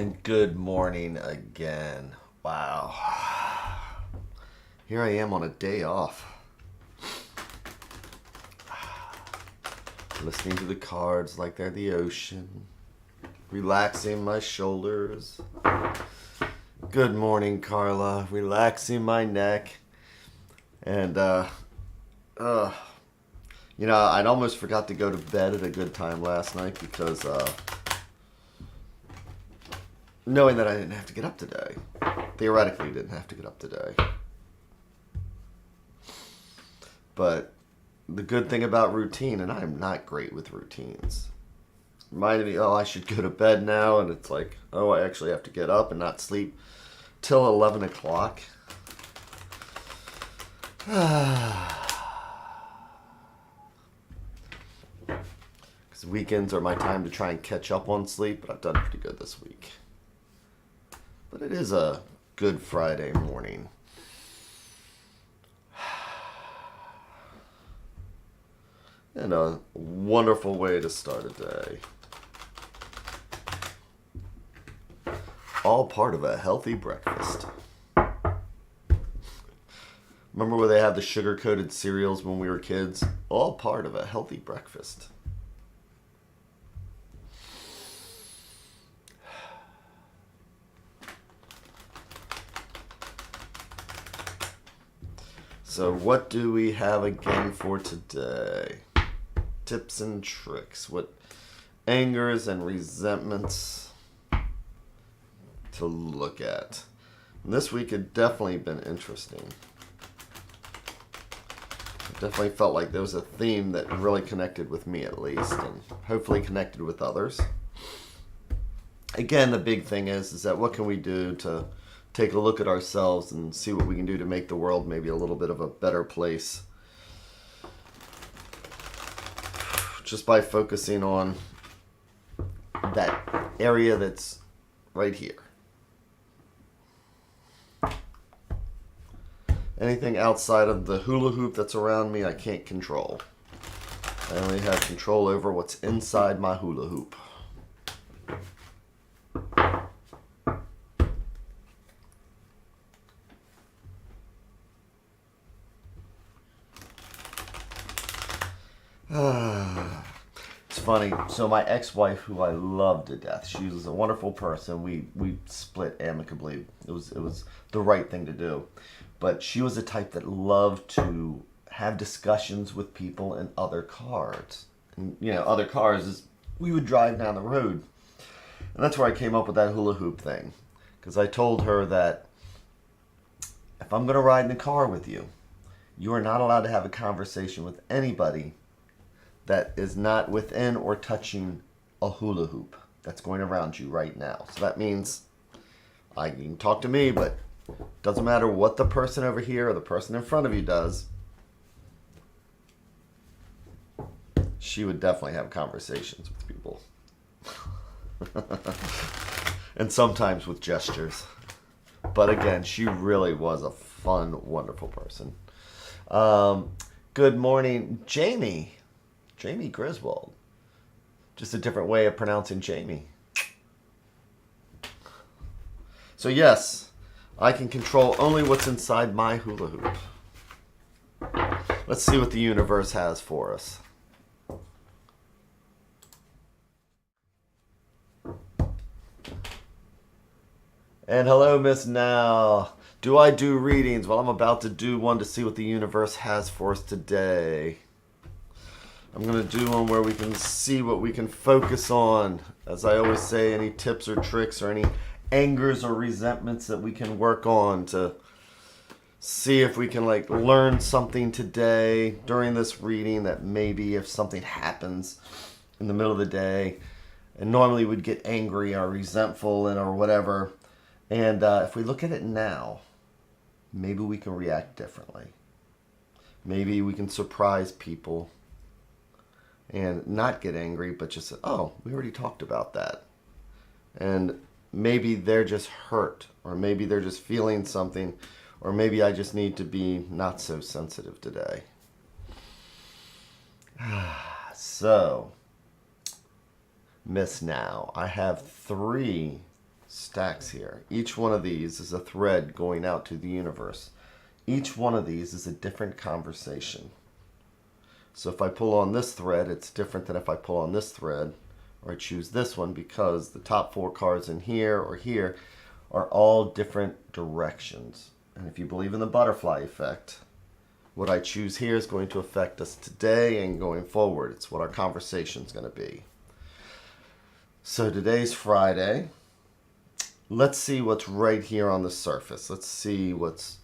And good morning again. Wow. Here I am on a day off. Listening to the cards like they're the ocean. Relaxing my shoulders. Good morning, Carla. Relaxing my neck. And, I'd almost forgot to go to bed at a good time last night because, knowing that I didn't have to get up today. Theoretically, didn't have to get up today. But the good thing about routine, and I'm not great with routines, reminded me, I should go to bed now, and it's like, I actually have to get up and not sleep till 11 o'clock. Because weekends are my time to try and catch up on sleep, but I've done pretty good this week. But it is a good Friday morning. And a wonderful way to start a day. All part of a healthy breakfast. Remember where they had the sugar-coated cereals when we were kids? All part of a healthy breakfast. So what do we have again for today? Tips and tricks. What angers and resentments to look at. And this week had definitely been interesting. It definitely felt like there was a theme that really connected with me at least, and hopefully connected with others. Again, the big thing is that what can we do to take a look at ourselves and see what we can do to make the world maybe a little bit of a better place. Just by focusing on that area that's right here. Anything outside of the hula hoop that's around me, I can't control. I only have control over what's inside my hula hoop. It's funny. So my ex-wife, who I love to death, she was a wonderful person. We split amicably. It was the right thing to do. But she was the type that loved to have discussions with people in other cars. And, other cars is we would drive down the road. And that's where I came up with that hula hoop thing. Because I told her that if I'm going to ride in the car with you, you are not allowed to have a conversation with anybody that is not within or touching a hula hoop that's going around you right now. So that means you can talk to me, but it doesn't matter what the person over here or the person in front of you does. She would definitely have conversations with people. And sometimes with gestures. But again, she really was a fun, wonderful person. Good morning, Jamie. Jamie Griswold. Just a different way of pronouncing Jamie. So yes, I can control only what's inside my hula hoop. Let's see what the universe has for us. And hello, Miss Now. Do I do readings? Well, I'm about to do one to see what the universe has for us today. I'm going to do one where we can see what we can focus on. As I always say, any tips or tricks or any angers or resentments that we can work on to see if we can learn something today during this reading that maybe if something happens in the middle of the day, and normally we'd get angry or resentful or whatever. And if we look at it now, maybe we can react differently. Maybe we can surprise people and not get angry, but just say, we already talked about that. And maybe they're just hurt, or maybe they're just feeling something, or maybe I just need to be not so sensitive today. So, Miss Now, I have 3 stacks here. Each one of these is a thread going out to the universe. Each one of these is a different conversation. So if I pull on this thread, it's different than if I pull on this thread, or I choose this one, because the top 4 cards in here or here are all different directions. And if you believe in the butterfly effect, what I choose here is going to affect us today and going forward. It's what our conversation is going to be. So today's Friday. Let's see what's right here on the surface. Let's see what's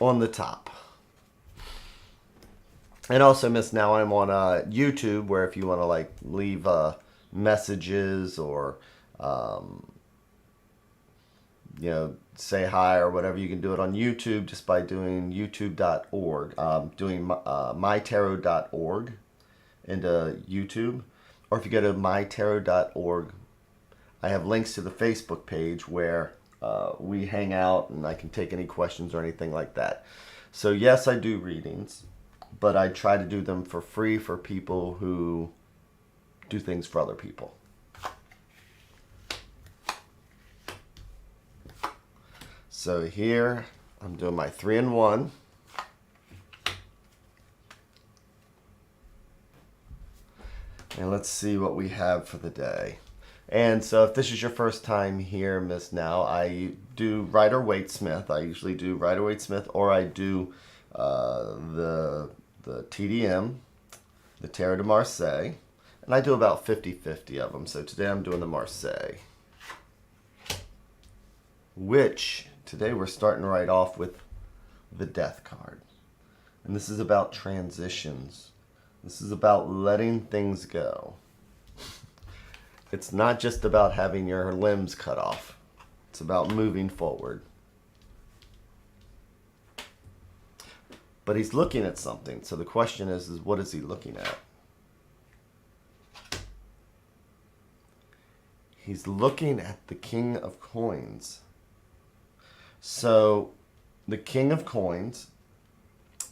on the top. And also, Miss, now I'm on YouTube, where if you want to like leave messages or say hi or whatever, you can do it on YouTube just by doing youtube.org, doing MyTarot.org into YouTube. Or if you go to MyTarot.org, I have links to the Facebook page where we hang out and I can take any questions or anything like that. So yes, I do readings, but I try to do them for free for people who do things for other people. So here, I'm doing my 3-in-1. And let's see what we have for the day. And so if this is your first time here, Miss Now, I do Rider-Waite-Smith. I usually do Rider-Waite-Smith, or I do the TDM, the Tarot de Marseille. And I do about 50-50 of them. So today I'm doing the Marseille. Which, today we're starting right off with the Death card. And this is about transitions. This is about letting things go. It's not just about having your limbs cut off. It's about moving forward. But he's looking at something. So the question is what is he looking at? He's looking at the King of Coins. So the King of Coins,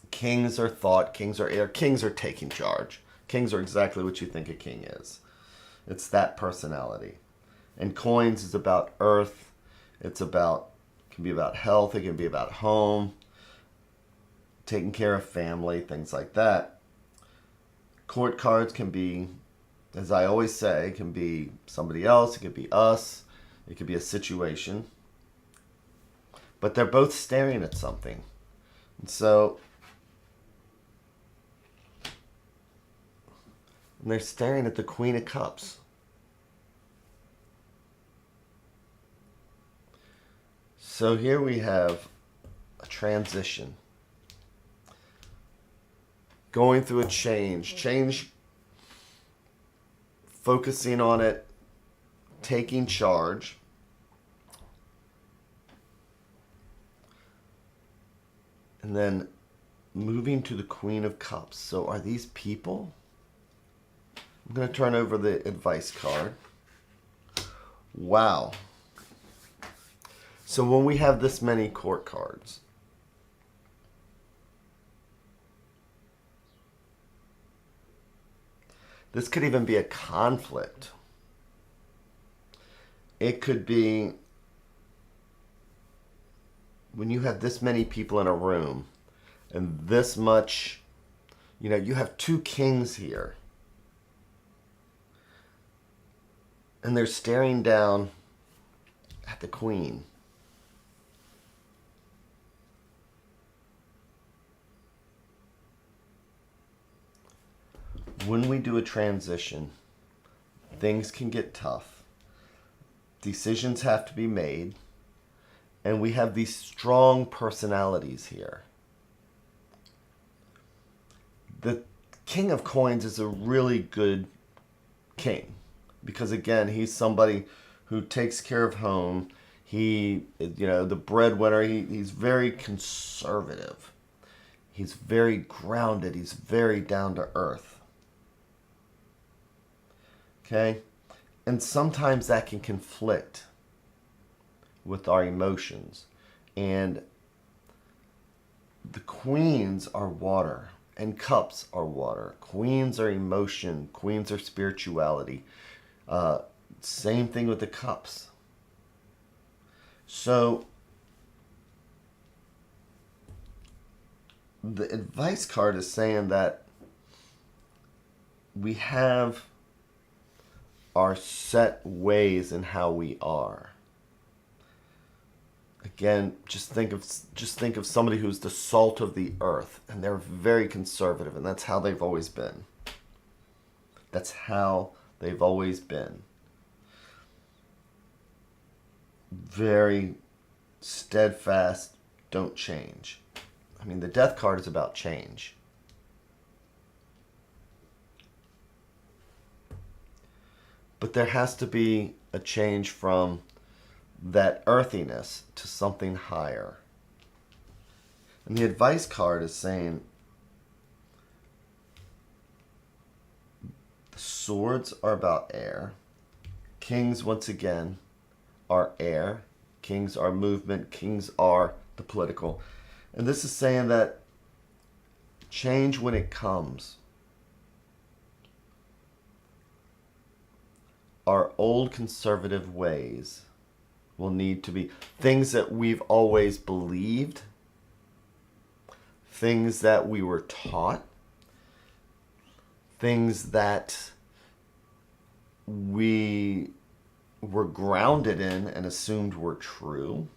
kings are thought, kings are air, kings are taking charge. Kings are exactly what you think a king is. It's that personality. And coins is about earth. It can be about health. It can be about home, taking care of family, things like that. Court cards can be, as I always say, it can be somebody else. It could be us. It could be a situation. But they're both staring at something. And so, and they're staring at the Queen of Cups. So here we have a transition. Going through a change, focusing on it, taking charge. And then moving to the Queen of Cups. So are these people? I'm going to turn over the advice card. Wow. So when we have this many court cards, this could even be a conflict. It could be when you have this many people in a room and this much, you have 2 kings here. And they're staring down at the Queen. When we do a transition, things can get tough. Decisions have to be made. And we have these strong personalities here. The King of Coins is a really good king. Because again, he's somebody who takes care of home. He, the breadwinner, he's very conservative. He's very grounded. He's very down to earth. Okay? And sometimes that can conflict with our emotions. And the queens are water and cups are water. Queens are emotion. Queens are spirituality. Same thing with the cups. So the advice card is saying that we have our set ways in how we are. Again, just think of somebody who's the salt of the earth, and they're very conservative, and that's how they've always been. That's how they've always been. Very steadfast, don't change. I mean, the death card is about change. But there has to be a change from that earthiness to something higher. And the advice card is saying the swords are about air. Kings, once again, are air. Kings are movement. Kings are the political. And this is saying that change when it comes. Our old conservative ways will need to be things that we've always believed, things that we were taught, things that we were grounded in and assumed were true.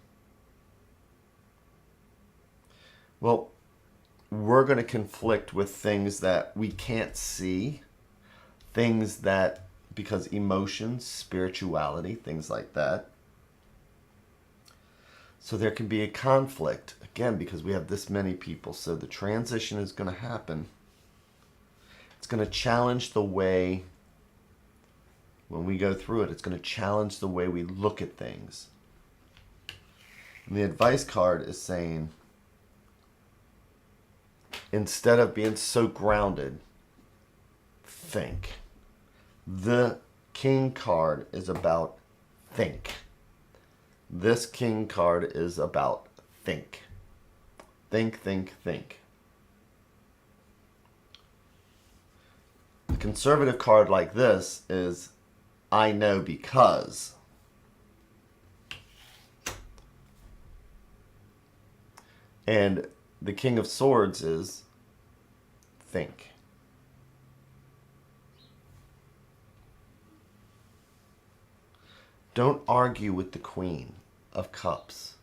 Well, we're going to conflict with things that we can't see, things that, because emotions, spirituality, things like that. So there can be a conflict, again, because we have this many people. So the transition is going to happen. It's going to challenge the way, when we go through it, it's going to challenge the way we look at things. And the advice card is saying, instead of being so grounded, think. The King card is about think. This King card is about think. Think, think, think. A conservative card like this is I know because. And the King of Swords is think. Don't argue with the Queen of Cups.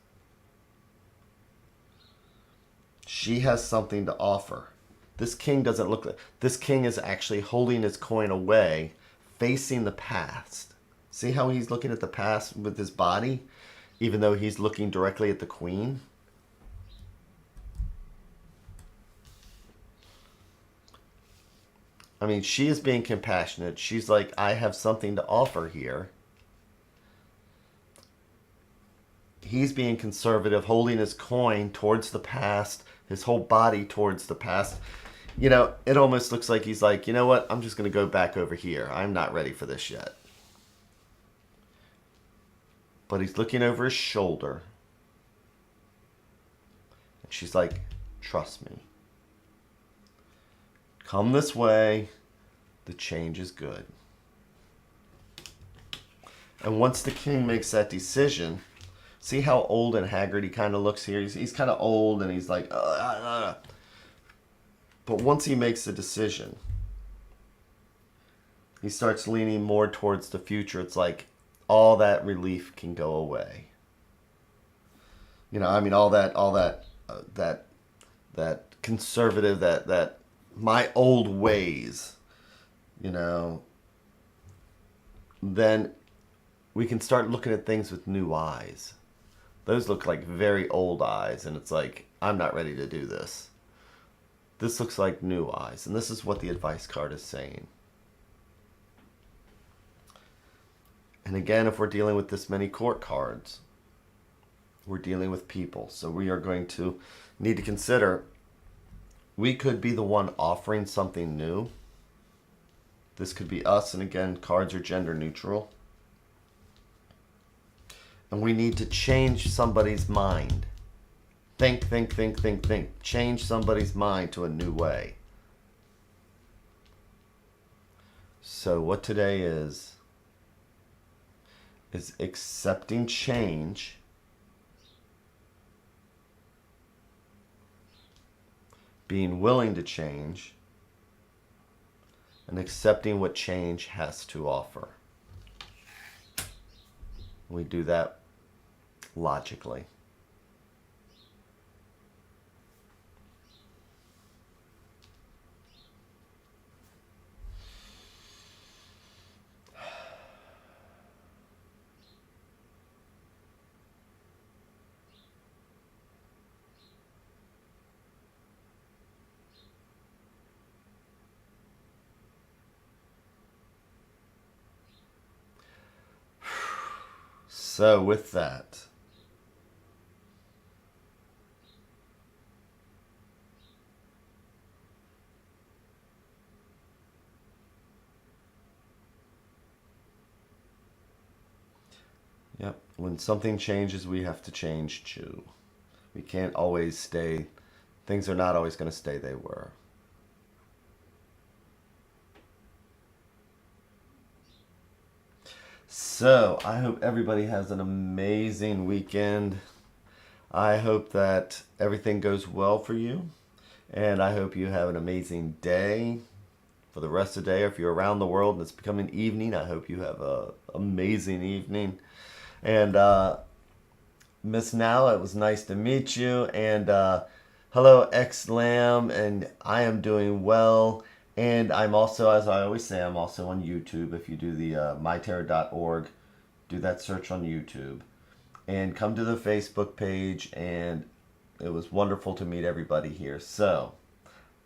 She has something to offer. This king doesn't look like... This king is actually holding his coin away, facing the past. See how he's looking at the past with his body, even though he's looking directly at the Queen? I mean, she is being compassionate. She's like, I have something to offer here. He's being conservative, holding his coin towards the past, his whole body towards the past. You know, it almost looks like he's like, you know what? I'm just going to go back over here. I'm not ready for this yet. But he's looking over his shoulder. And she's like, trust me. Come this way. The change is good. And once the king makes that decision... See how old and haggard he kind of looks here? He's kind of old and he's like... But once he makes the decision, he starts leaning more towards the future. It's like all that relief can go away. You know, I mean, all that conservative, that my old ways, you know, then we can start looking at things with new eyes. Those look like very old eyes, and it's like, I'm not ready to do this. This looks like new eyes, and this is what the advice card is saying. And again, if we're dealing with this many court cards, we're dealing with people. So we are going to need to consider, we could be the one offering something new. This could be us, and again, cards are gender neutral. And we need to change somebody's mind. Think, think, think, think, think. Change somebody's mind to a new way. So what today is is accepting change, being willing to change, and accepting what change has to offer. We do that logically. So with that, yep, when something changes, we have to change too. We can't always stay, things are not always going to stay they were. So, I hope everybody has an amazing weekend. I hope that everything goes well for you. And I hope you have an amazing day for the rest of the day. Or if you're around the world and it's becoming evening, I hope you have an amazing evening. And Miss Now, it was nice to meet you. And hello, X-Lam. And I am doing well. And I'm also, as I always say, I'm also on YouTube. If you do the MyTarot.org, do that search on YouTube. And come to the Facebook page. And it was wonderful to meet everybody here. So,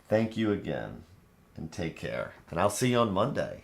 thank you again. And take care. And I'll see you on Monday.